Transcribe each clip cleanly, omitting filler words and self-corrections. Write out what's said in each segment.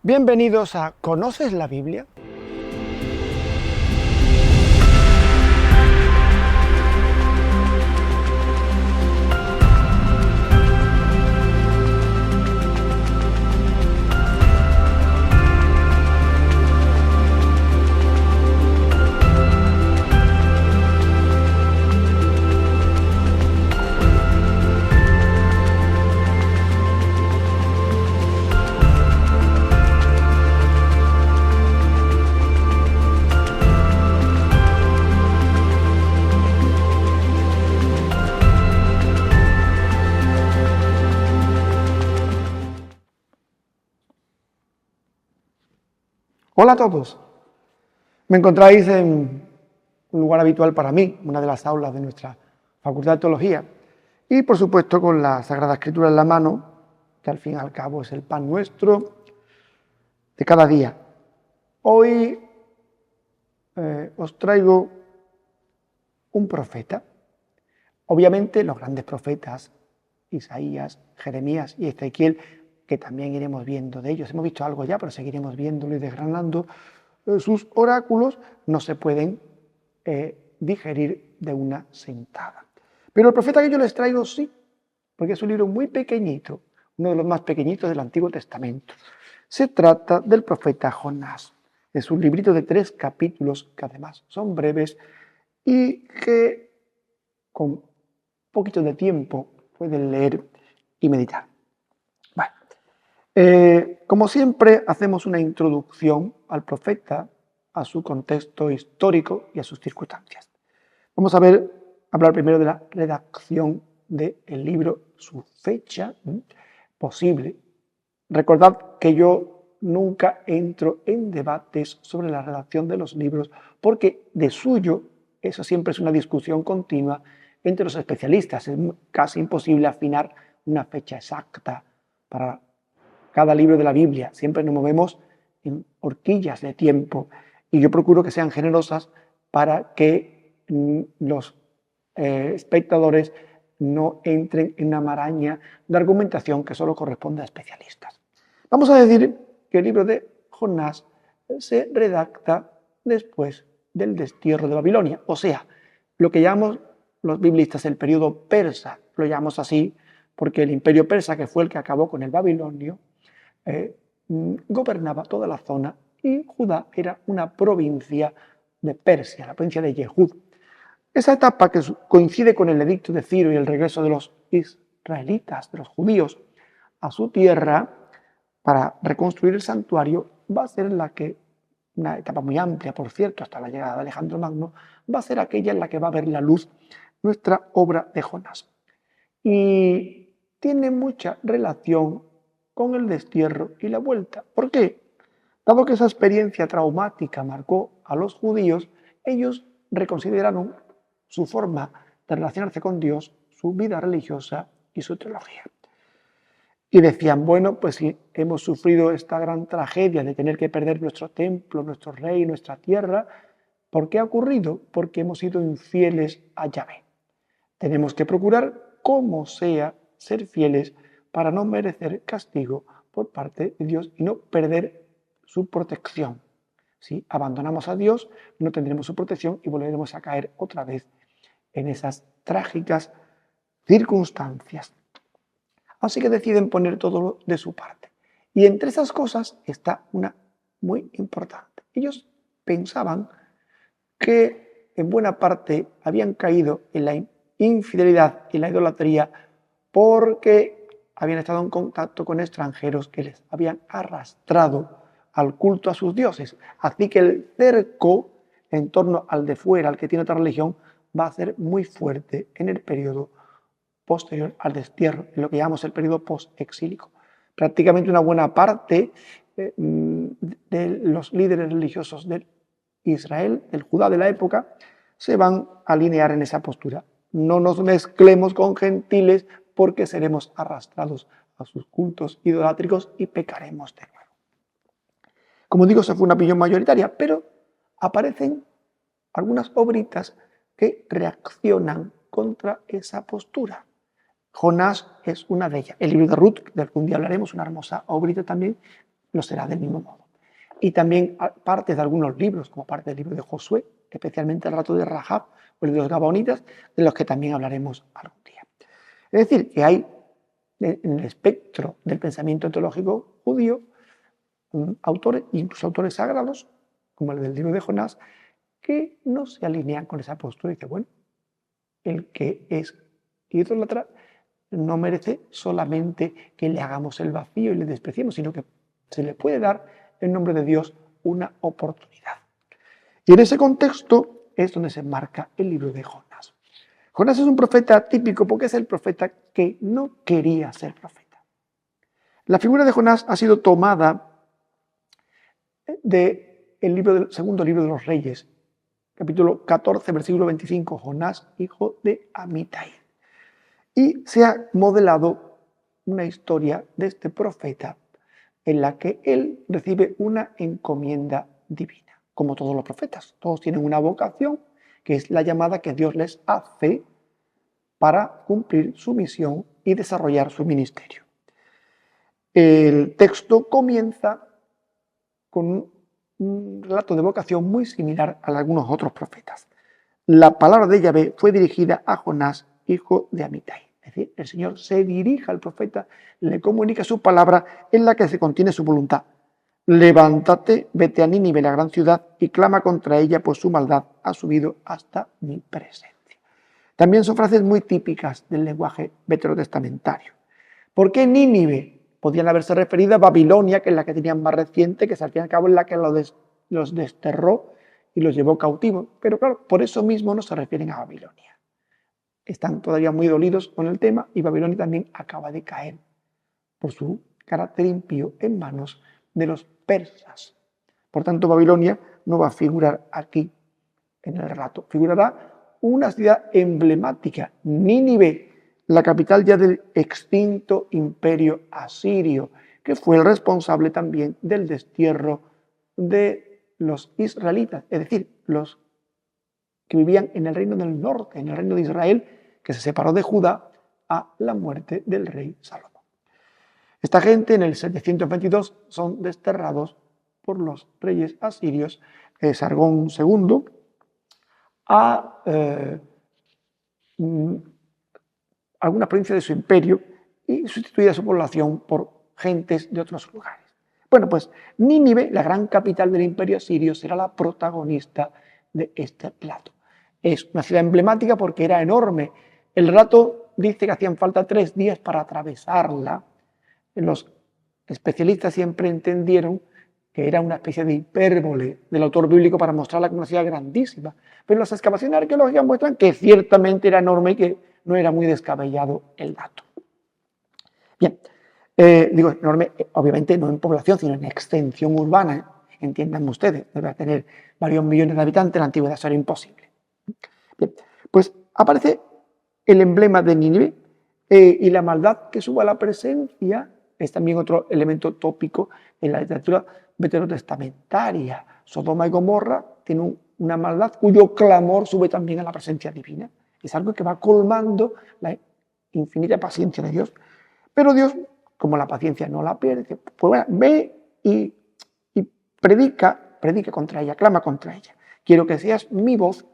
Bienvenidos a ¿Conoces la Biblia? Hola a todos. Me encontráis en un lugar habitual para mí, una de las aulas de nuestra Facultad de Teología, y por supuesto con la Sagrada Escritura en la mano, que al fin y al cabo es el pan nuestro de cada día. Hoy os traigo un profeta. Obviamente los grandes profetas, Isaías, Jeremías y Ezequiel, que también iremos viendo de ellos. Hemos visto algo ya, pero seguiremos viéndolo y desgranando. Sus oráculos no se pueden digerir de una sentada. Pero el profeta que yo les traigo sí, porque es un libro muy pequeñito, uno de los más pequeñitos del Antiguo Testamento. Se trata del profeta Jonás. Es un librito de 3 capítulos que además son breves y que con un poquito de tiempo pueden leer y meditar. Como siempre, hacemos una introducción al profeta, a su contexto histórico y a sus circunstancias. Vamos a hablar primero de la redacción del libro, su fecha posible. Recordad que yo nunca entro en debates sobre la redacción de los libros, porque de suyo, eso siempre es una discusión continua entre los especialistas. Es casi imposible afinar una fecha exacta para cada libro de la Biblia. Siempre nos movemos en horquillas de tiempo y yo procuro que sean generosas para que los espectadores no entren en una maraña de argumentación que solo corresponde a especialistas. Vamos a decir que el libro de Jonás se redacta después del destierro de Babilonia, o sea, lo que llamamos los biblistas el periodo persa. Lo llamamos así porque el imperio persa, que fue el que acabó con el babilonio, gobernaba toda la zona y Judá era una provincia de Persia, la provincia de Yehud. Esa etapa que coincide con el edicto de Ciro y el regreso de los israelitas, de los judíos, a su tierra para reconstruir el santuario, va a ser una etapa muy amplia, por cierto, hasta la llegada de Alejandro Magno, va a ser aquella en la que va a ver la luz nuestra obra de Jonás. Y tiene mucha relación con el destierro y la vuelta. ¿Por qué? Dado que esa experiencia traumática marcó a los judíos, ellos reconsideraron su forma de relacionarse con Dios, su vida religiosa y su teología. Y decían, bueno, pues si hemos sufrido esta gran tragedia de tener que perder nuestro templo, nuestro rey, nuestra tierra, ¿por qué ha ocurrido? Porque hemos sido infieles a Yahvé. Tenemos que procurar, como sea, ser fieles para no merecer castigo por parte de Dios y no perder su protección. Si abandonamos a Dios, no tendremos su protección y volveremos a caer otra vez en esas trágicas circunstancias. Así que deciden poner todo de su parte. Y entre esas cosas está una muy importante. Ellos pensaban que en buena parte habían caído en la infidelidad y la idolatría porque habían estado en contacto con extranjeros que les habían arrastrado al culto a sus dioses. Así que el cerco en torno al de fuera, al que tiene otra religión, va a ser muy fuerte en el periodo posterior al destierro, en lo que llamamos el periodo post-exílico. Prácticamente una buena parte de los líderes religiosos de Israel, del Judá de la época, se van a alinear en esa postura. No nos mezclemos con gentiles porque seremos arrastrados a sus cultos idolátricos y pecaremos de nuevo. Como digo, esa fue una opinión mayoritaria, pero aparecen algunas obritas que reaccionan contra esa postura. Jonás es una de ellas. El libro de Ruth, del que un día hablaremos, una hermosa obrita también, lo será del mismo modo. Y también partes de algunos libros, como parte del libro de Josué, especialmente el relato de Rahab o el de los Gabonitas, de los que también hablaremos algún día. Es decir, que hay en el espectro del pensamiento teológico judío autores, incluso autores sagrados, como el del libro de Jonás, que no se alinean con esa postura y dicen, bueno, el que es idólatra no merece solamente que le hagamos el vacío y le despreciemos, sino que se le puede dar en nombre de Dios una oportunidad. Y en ese contexto es donde se enmarca el libro de Jonás. Jonás es un profeta típico porque es el profeta que no quería ser profeta. La figura de Jonás ha sido tomada del segundo libro de los Reyes, capítulo 14, versículo 25, Jonás, hijo de Amitai. Y se ha modelado una historia de este profeta en la que él recibe una encomienda divina, como todos los profetas. Todos tienen una vocación, que es la llamada que Dios les hace para cumplir su misión y desarrollar su ministerio. El texto comienza con un relato de vocación muy similar a algunos otros profetas. La palabra de Yahvé fue dirigida a Jonás, hijo de Amitai. Es decir, el Señor se dirige al profeta, le comunica su palabra en la que se contiene su voluntad. Levántate, vete a Nínive, la gran ciudad, y clama contra ella, pues su maldad ha subido hasta mi presencia. También son frases muy típicas del lenguaje veterotestamentario. ¿Por qué Nínive? Podían haberse referido a Babilonia, que es la que tenían más reciente, que al fin y al cabo es la que los desterró y los llevó cautivos. Pero claro, por eso mismo no se refieren a Babilonia. Están todavía muy dolidos con el tema y Babilonia también acaba de caer por su carácter impío en manos de los persas. Por tanto, Babilonia no va a figurar aquí en el relato. Figurará una ciudad emblemática, Nínive, la capital ya del extinto imperio asirio, que fue el responsable también del destierro de los israelitas, es decir, los que vivían en el reino del norte, en el reino de Israel, que se separó de Judá a la muerte del rey Salomón. Esta gente en el 722 son desterrados por los reyes asirios, Sargón II, a algunas provincias de su imperio y sustituida su población por gentes de otros lugares. Bueno, pues Nínive, la gran capital del imperio asirio, será la protagonista de este relato. Es una ciudad emblemática porque era enorme. El relato dice que hacían falta 3 días para atravesarla. Los especialistas siempre entendieron que era una especie de hipérbole del autor bíblico para mostrarla como una ciudad grandísima. Pero las excavaciones arqueológicas muestran que ciertamente era enorme y que no era muy descabellado el dato. Bien, digo enorme, obviamente no en población, sino en extensión urbana, entiendan ustedes, debe tener varios millones de habitantes, en la antigüedad eso era imposible. Bien, pues aparece el emblema de Nínive y la maldad que suba a la presencia es también otro elemento tópico en la literatura veterotestamentaria. Sodoma y Gomorra tienen una maldad cuyo clamor sube también a la presencia divina. Es algo que va colmando la infinita paciencia de Dios. Pero Dios, como la paciencia no la pierde, pues bueno, ve y predica contra ella, clama contra ella. Quiero que seas mi voz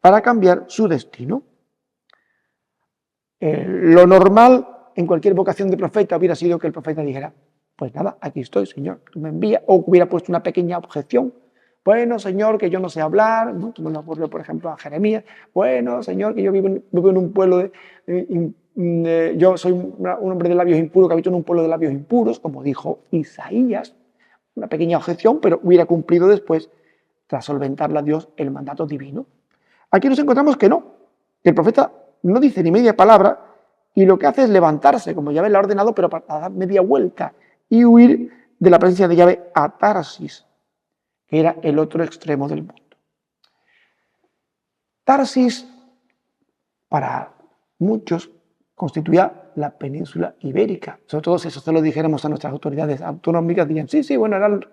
para cambiar su destino. Lo normal en cualquier vocación de profeta hubiera sido que el profeta dijera, pues nada, aquí estoy, Señor, tú me envías, o hubiera puesto una pequeña objeción. Bueno, Señor, que yo no sé hablar, ¿no? Como le ocurrió, por ejemplo, a Jeremías. Bueno, Señor, que yo vivo en un pueblo yo soy un hombre de labios impuros que habito en un pueblo de labios impuros, como dijo Isaías. Una pequeña objeción, pero hubiera cumplido después, tras solventarla a Dios, el mandato divino. Aquí nos encontramos que no, que el profeta no dice ni media palabra y lo que hace es levantarse, como Yahvé le ha ordenado, pero para dar media vuelta y huir de la presencia de Yahvé a Tarsis, que era el otro extremo del mundo. Tarsis, para muchos, constituía la península ibérica. Sobre todo si eso se lo dijéramos a nuestras autoridades autonómicas, dirían, sí, bueno, eran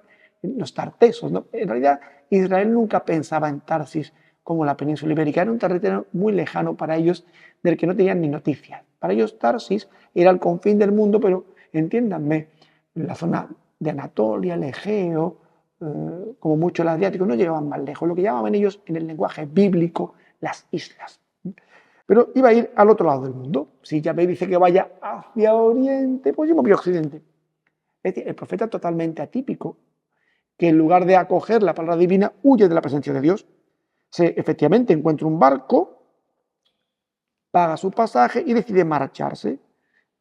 los tartesos, ¿no? En realidad, Israel nunca pensaba en Tarsis como la península ibérica. Era un territorio muy lejano para ellos, del que no tenían ni noticias. Para ellos Tarsis era el confín del mundo, pero entiéndanme, la zona de Anatolia, el Egeo, como mucho el Adriático, no llegaban más lejos, lo que llamaban ellos en el lenguaje bíblico las islas. Pero iba a ir al otro lado del mundo. Si Yahvé dice que vaya hacia Oriente, pues yo me voy a Occidente. Es decir, el profeta totalmente atípico, que en lugar de acoger la palabra divina, huye de la presencia de Dios. Se efectivamente encuentra un barco, paga su pasaje y decide marcharse.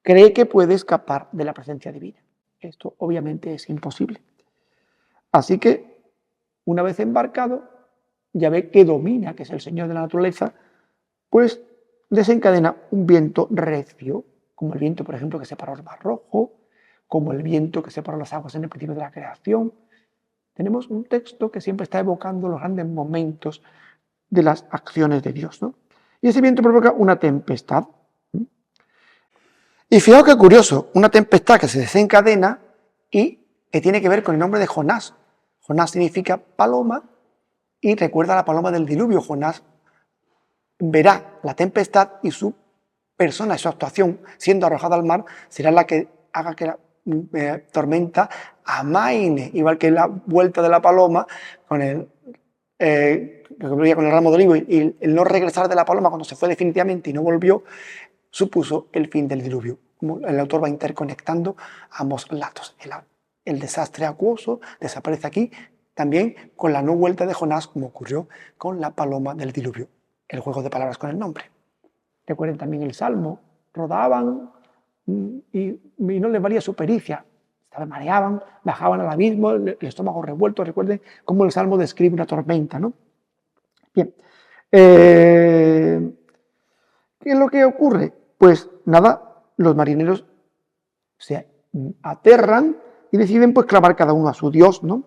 Cree que puede escapar de la presencia divina. Esto obviamente es imposible. Así que, una vez embarcado, Yahvé, que domina, que es el Señor de la naturaleza, pues desencadena un viento recio, como el viento, por ejemplo, que separó el Mar Rojo, como el viento que separó las aguas en el principio de la creación. Tenemos un texto que siempre está evocando los grandes momentos de las acciones de Dios, ¿no? Y ese viento provoca una tempestad. Y fijaos qué curioso, una tempestad que se desencadena y que tiene que ver con el nombre de Jonás. Jonás significa paloma y recuerda a la paloma del diluvio. Jonás verá la tempestad y su persona, su actuación siendo arrojada al mar, será la que haga que la tormenta amaine, igual que la vuelta de la paloma con el ramo de olivo y el no regresar de la paloma cuando se fue definitivamente y no volvió, supuso el fin del diluvio. Como el autor va interconectando ambos lados. El desastre acuoso desaparece aquí, también con la no vuelta de Jonás, como ocurrió con la paloma del diluvio. El juego de palabras con el nombre. Recuerden también el Salmo, rodaban y no les valía su pericia, se mareaban, bajaban al abismo, el estómago revuelto. Recuerden cómo el Salmo describe una tormenta, ¿no? Bien, ¿qué es lo que ocurre? Pues nada, los marineros se aterran y deciden pues clavar cada uno a su Dios, ¿no?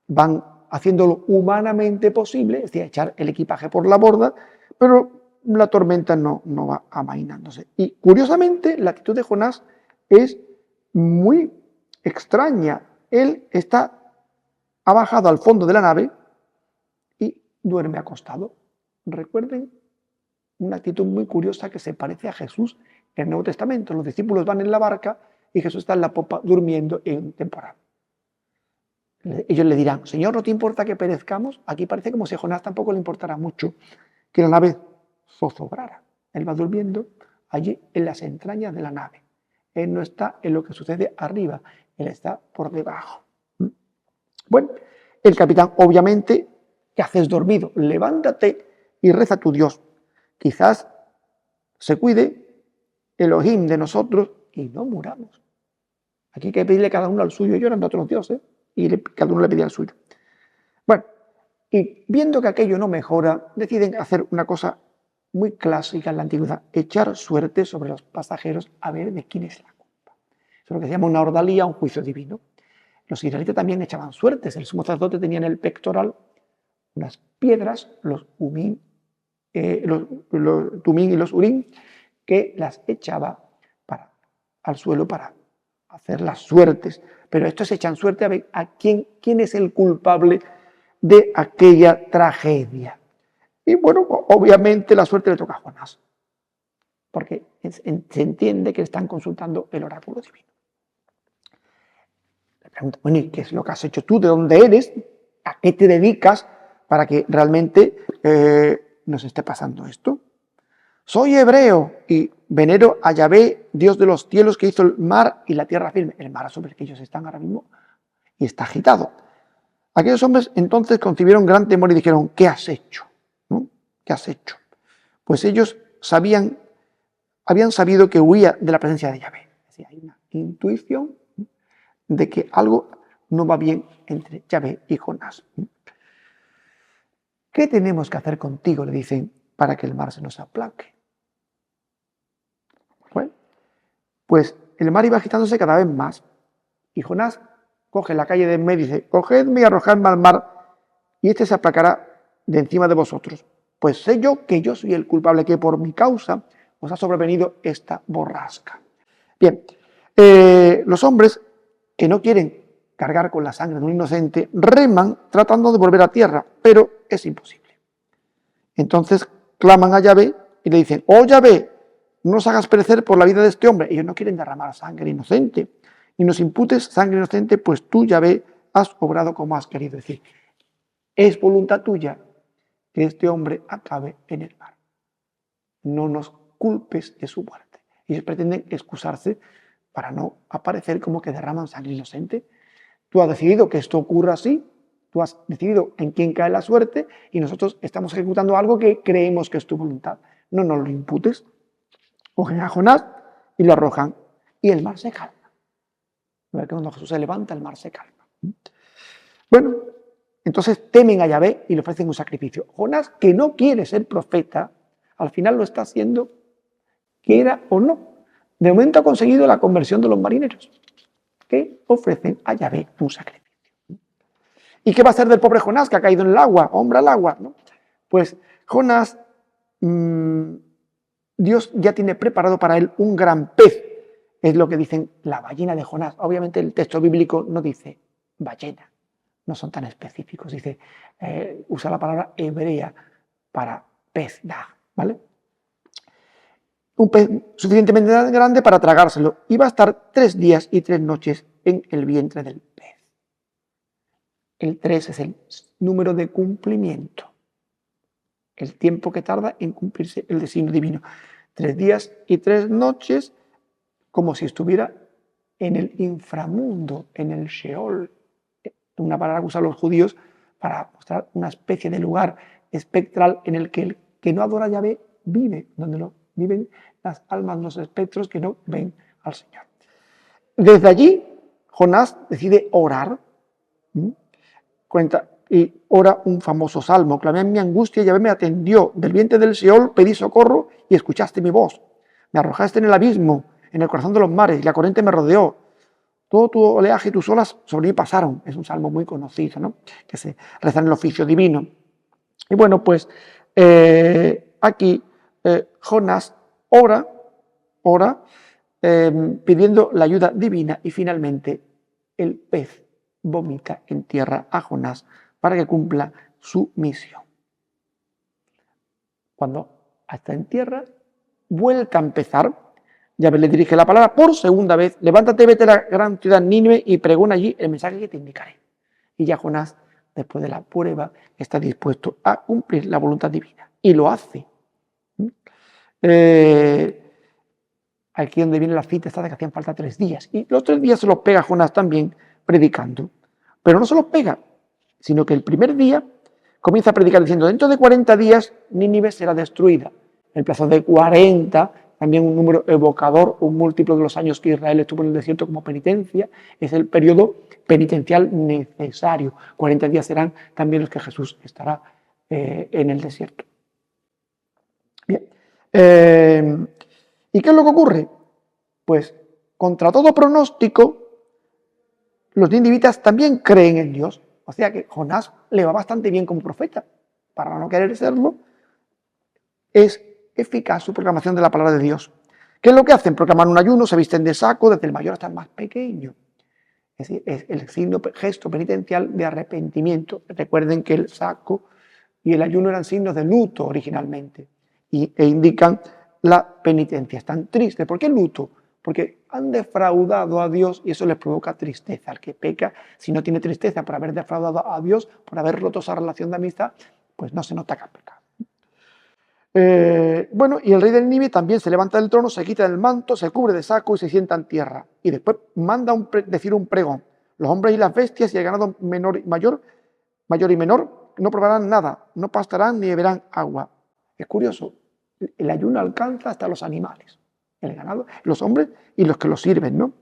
Van haciéndolo humanamente posible, es decir, echar el equipaje por la borda, pero la tormenta no va amainándose. Y curiosamente, la actitud de Jonás es muy extraña. Él ha bajado al fondo de la nave y duerme acostado. Recuerden una actitud muy curiosa que se parece a Jesús en el Nuevo Testamento. Los discípulos van en la barca y Jesús está en la popa durmiendo en temporal. Ellos le dirán, Señor, ¿no te importa que perezcamos? Aquí parece como si a Jonás tampoco le importara mucho que la nave zozobrara. Él va durmiendo allí en las entrañas de la nave. Él no está en lo que sucede arriba, él está por debajo. Bueno, el capitán, obviamente, ¿qué haces dormido? Levántate y reza a tu Dios. Quizás se cuide Elohim de nosotros y no muramos. Aquí hay que pedirle cada uno al suyo, llorando a otros dioses, y cada uno le pedía al suyo. Bueno, y viendo que aquello no mejora, deciden hacer una cosa muy clásica en la antigüedad, echar suerte sobre los pasajeros a ver de quién es la culpa. Eso es lo que se llama una ordalía, un juicio divino. Los israelitas también echaban suertes. El sumo sacerdote tenía en el pectoral unas piedras, los tumín y los urín, que las echaba al suelo para hacer las suertes. Pero estos echan suerte a ver quién es el culpable de aquella tragedia. Y bueno, obviamente la suerte le toca a Jonás, porque se entiende que están consultando el oráculo divino. Le pregunta, bueno, ¿y qué es lo que has hecho tú? ¿De dónde eres? ¿A qué te dedicas para que realmente nos esté pasando esto? Soy hebreo y venero a Yahvé, Dios de los cielos, que hizo el mar y la tierra firme. El mar sobre el que ellos están ahora mismo y está agitado. Aquellos hombres entonces concibieron gran temor y dijeron, ¿qué has hecho? ¿No? ¿Qué has hecho? Pues ellos habían sabido que huía de la presencia de Yahvé. Es decir, hay una intuición de que algo no va bien entre Yahvé y Jonás. ¿Qué tenemos que hacer contigo? Le dicen, para que el mar se nos aplaque. Bueno, pues el mar iba agitándose cada vez más. Y Jonás coge la calle de en medio y dice, cogedme y arrojadme al mar, y este se aplacará de encima de vosotros. Pues sé yo que yo soy el culpable, que por mi causa os ha sobrevenido esta borrasca. Bien, los hombres que no quieren cargar con la sangre de un inocente reman tratando de volver a tierra, pero es imposible. Entonces claman a Yahvé y le dicen, oh Yahvé, no nos hagas perecer por la vida de este hombre. Ellos no quieren derramar sangre inocente. ni nos imputes sangre inocente, pues tú, Yahvé, has obrado como has querido. Es decir, es voluntad tuya que este hombre acabe en el mar. No nos culpes de su muerte. Ellos pretenden excusarse para no aparecer como que derraman sangre inocente. Tú has decidido que esto ocurra así, tú has decidido en quién cae la suerte y nosotros estamos ejecutando algo que creemos que es tu voluntad. No nos lo imputes. Cogen a Jonás y lo arrojan y el mar se calma. Cuando Jesús se levanta, el mar se calma. Bueno, entonces temen a Yahvé y le ofrecen un sacrificio. Jonás, que no quiere ser profeta, al final lo está haciendo, quiera o no. De momento ha conseguido la conversión de los marineros, que ofrecen a Yahvé un sacrificio. ¿Y qué va a hacer del pobre Jonás que ha caído en el agua? Hombre al agua, ¿no? Pues Jonás, Dios ya tiene preparado para él un gran pez. Es lo que dicen la ballena de Jonás. Obviamente el texto bíblico no dice ballena, no son tan específicos. Dice, usa la palabra hebrea para pez, ¿vale? Un pez suficientemente grande para tragárselo. Y va a estar 3 días y 3 noches en el vientre del pez. El 3 es el número de cumplimiento. El tiempo que tarda en cumplirse el designio divino. 3 días y 3 noches, como si estuviera en el inframundo, en el Sheol. Una palabra que usan los judíos para mostrar una especie de lugar espectral en el que el que no adora a Yahvé vive, donde no viven las almas, los espectros que no ven al Señor. Desde allí, Jonás decide orar. Cuenta y ora un famoso salmo. Clamé en mi angustia y Yahvé me atendió. Del vientre del Seol pedí socorro y escuchaste mi voz. Me arrojaste en el abismo, en el corazón de los mares, y la corriente me rodeó. Todo tu oleaje y tus olas sobre mí pasaron. Es un salmo muy conocido, ¿no? Que se reza en el oficio divino. Y bueno, pues aquí Jonás ora pidiendo la ayuda divina y finalmente el pez vomita en tierra a Jonás para que cumpla su misión. Cuando está en tierra, vuelta a empezar, Yahvé le dirige la palabra por segunda vez, levántate, vete a la gran ciudad Nínive y pregona allí el mensaje que te indicaré. Y ya Jonás, después de la prueba, está dispuesto a cumplir la voluntad divina. Y lo hace. Aquí donde viene la cita está de que hacían falta 3 días. Y los 3 días se los pega Jonás también predicando. Pero no se los pega, sino que el primer día comienza a predicar diciendo, dentro de 40 días Nínive será destruida. El plazo de 40, también un número evocador, un múltiplo de los años que Israel estuvo en el desierto como penitencia, es el periodo penitencial necesario. 40 días serán también los que Jesús estará en el desierto. Bien. ¿Y qué es lo que ocurre? Pues, contra todo pronóstico, los ninivitas también creen en Dios. O sea que Jonás le va bastante bien como profeta. Para no querer serlo, es eficaz su proclamación de la palabra de Dios. ¿Qué es lo que hacen? Proclaman un ayuno, se visten de saco, desde el mayor hasta el más pequeño. Es decir, es el gesto penitencial de arrepentimiento. Recuerden que el saco y el ayuno eran signos de luto originalmente e indican la penitencia. Están tristes. ¿Por qué luto? Porque han defraudado a Dios y eso les provoca tristeza. El que peca, si no tiene tristeza por haber defraudado a Dios, por haber roto esa relación de amistad, pues no se nota que ha pecado. Bueno, y el rey de Nínive también se levanta del trono, se quita el manto, se cubre de saco y se sienta en tierra. Y después manda decir un pregón. Los hombres y las bestias y el ganado mayor y menor no probarán nada, no pastarán ni beberán agua. Es curioso, el ayuno alcanza hasta los animales, el ganado, los hombres y los que los sirven, ¿no?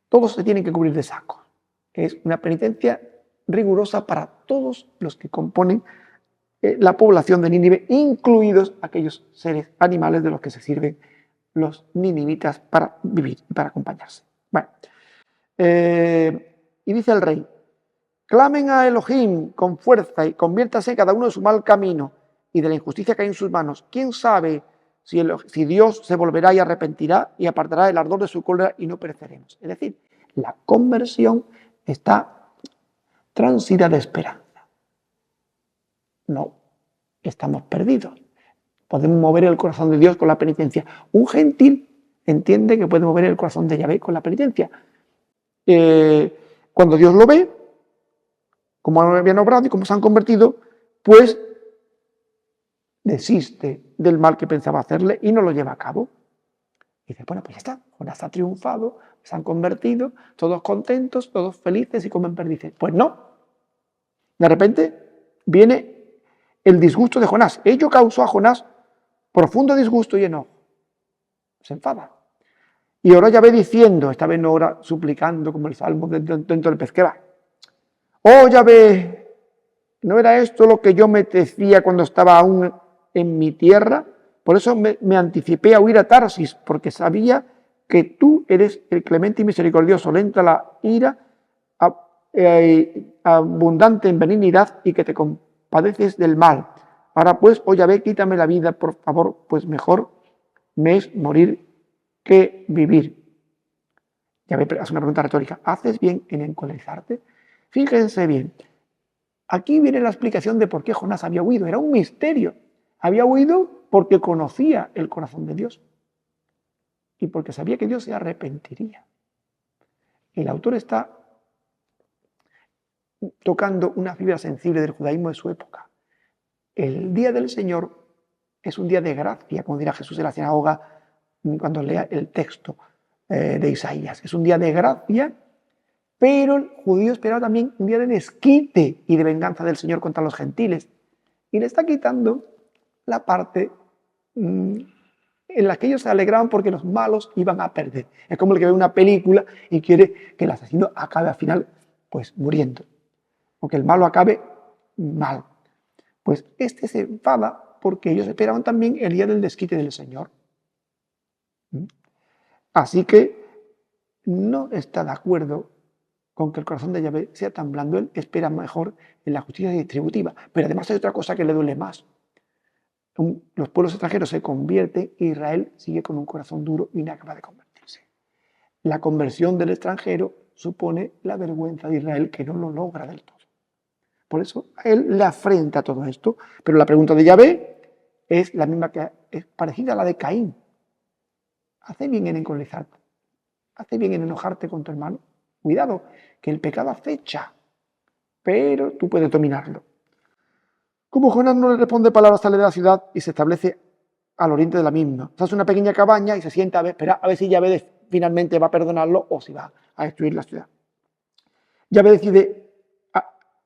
Todos se tienen que cubrir de saco. Es una penitencia rigurosa para todos los que componen la población de Nínive, incluidos aquellos seres animales de los que se sirven los ninivitas para vivir y para acompañarse. Bueno, y dice el rey, clamen a Elohim con fuerza y conviértase cada uno de su mal camino y de la injusticia que hay en sus manos. ¿Quién sabe si Dios se volverá y arrepentirá y apartará el ardor de su cólera y no pereceremos? Es decir, la conversión está transida de esperanza. No, estamos perdidos. Podemos mover el corazón de Dios con la penitencia. Un gentil entiende que puede mover el corazón de Yahvé con la penitencia. Cuando Dios lo ve, como habían obrado y cómo se han convertido, pues desiste del mal que pensaba hacerle y no lo lleva a cabo. Y dice, bueno, pues ya está, Jonás ha triunfado, se han convertido, todos contentos, todos felices y comen perdices. Pues no. De repente viene el disgusto de Jonás. Ello causó a Jonás profundo disgusto y enojo. Se enfada. Y ahora Yahvé diciendo, esta vez no ahora suplicando como el salmo dentro del pez que va. Oh Yahvé, ¿no era esto lo que yo me decía cuando estaba aún en mi tierra? Por eso me anticipé a huir a Tarsis, porque sabía que tú eres el clemente y misericordioso, lenta la ira, abundante en benignidad y que te compadeces del mal. Ahora pues, oh Yahvé, quítame la vida, por favor, pues mejor me es morir que vivir. Yahvé hace una pregunta retórica. ¿Haces bien en encolerizarte? Fíjense bien. Aquí viene la explicación de por qué Jonás había huido. Era un misterio. Había huido porque conocía el corazón de Dios y porque sabía que Dios se arrepentiría. El autor está tocando una fibra sensible del judaísmo de su época. El día del Señor es un día de gracia, como dirá Jesús en la sinagoga cuando lea el texto de Isaías. Es un día de gracia, pero el judío esperaba también un día de desquite y de venganza del Señor contra los gentiles. Y le está quitando la parte en la que ellos se alegraban porque los malos iban a perder. Es como el que ve una película y quiere que el asesino acabe al final pues muriendo, o que el malo acabe mal. Pues este se enfada porque ellos esperaban también el día del desquite del Señor. Así que no está de acuerdo con que el corazón de Yahvé sea tan blando. Él espera mejor en la justicia distributiva. Pero además hay otra cosa que le duele más. Los pueblos extranjeros se convierten e Israel sigue con un corazón duro y no acaba de convertirse. La conversión del extranjero supone la vergüenza de Israel que no lo logra del todo. Por eso a él le afrenta todo esto. Pero la pregunta de Yahvé es la misma que es parecida a la de Caín. Hace bien en encolerizarte. Hace bien en enojarte con tu hermano. Cuidado, que el pecado acecha, pero tú puedes dominarlo. Como Jonás no le responde palabras, sale de la ciudad y se establece al oriente de la misma. Se hace una pequeña cabaña y se sienta a ver si Yahvé finalmente va a perdonarlo o si va a destruir la ciudad. Yahvé decide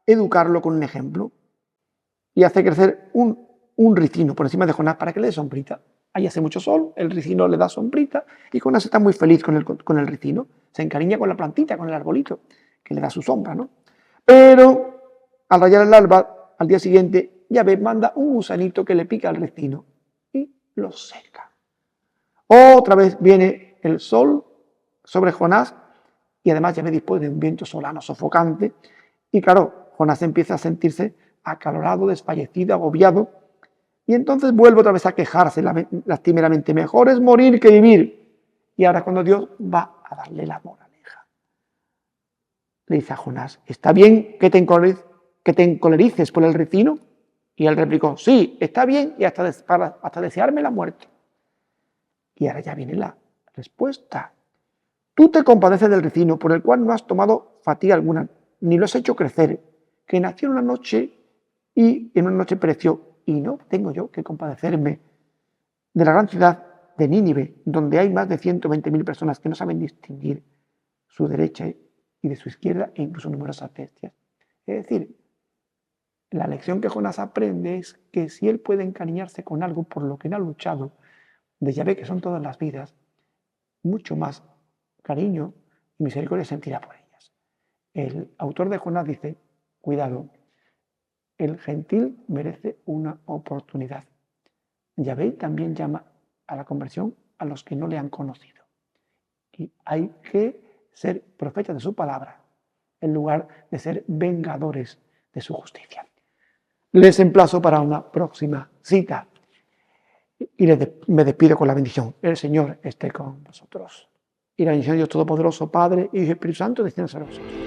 educarlo con un ejemplo y hace crecer un ricino por encima de Jonás para que le dé sombrita. Ahí hace mucho sol, el ricino le da sombrita y Jonás está muy feliz con el ricino. Se encariña con la plantita, con el arbolito, que le da su sombra, ¿no? Pero al rayar el alba, al día siguiente, Yahvé manda un gusanito que le pica al ricino y lo seca. Otra vez viene el sol sobre Jonás y además Yahvé dispone de un viento solano sofocante y claro, Jonás empieza a sentirse acalorado, desfallecido, agobiado y entonces vuelve otra vez a quejarse lastimeramente. Mejor es morir que vivir. Y ahora cuando Dios va a darle la moraleja, le dice a Jonás, ¿está bien que te encolerices por el ricino? Y él replicó, sí, está bien y hasta desearme la muerte. Y ahora ya viene la respuesta. Tú te compadeces del ricino por el cual no has tomado fatiga alguna, ni lo has hecho crecer, que nació en una noche y en una noche pereció. Y no tengo yo que compadecerme de la gran ciudad de Nínive, donde hay más de 120.000 personas que no saben distinguir su derecha y de su izquierda e incluso numerosas bestias. Es decir, la lección que Jonás aprende es que si él puede encariñarse con algo por lo que no ha luchado, de Yahvé, que son todas las vidas, mucho más cariño y misericordia sentirá por ellas. El autor de Jonás dice, cuidado, el gentil merece una oportunidad. Yahvé también llama a la conversión a los que no le han conocido. Y hay que ser profetas de su palabra en lugar de ser vengadores de su justicia. Les emplazo para una próxima cita y me despido con la bendición. El Señor esté con vosotros. Y la bendición de Dios Todopoderoso, Padre, Hijo y Espíritu Santo, descienda sobre vosotros.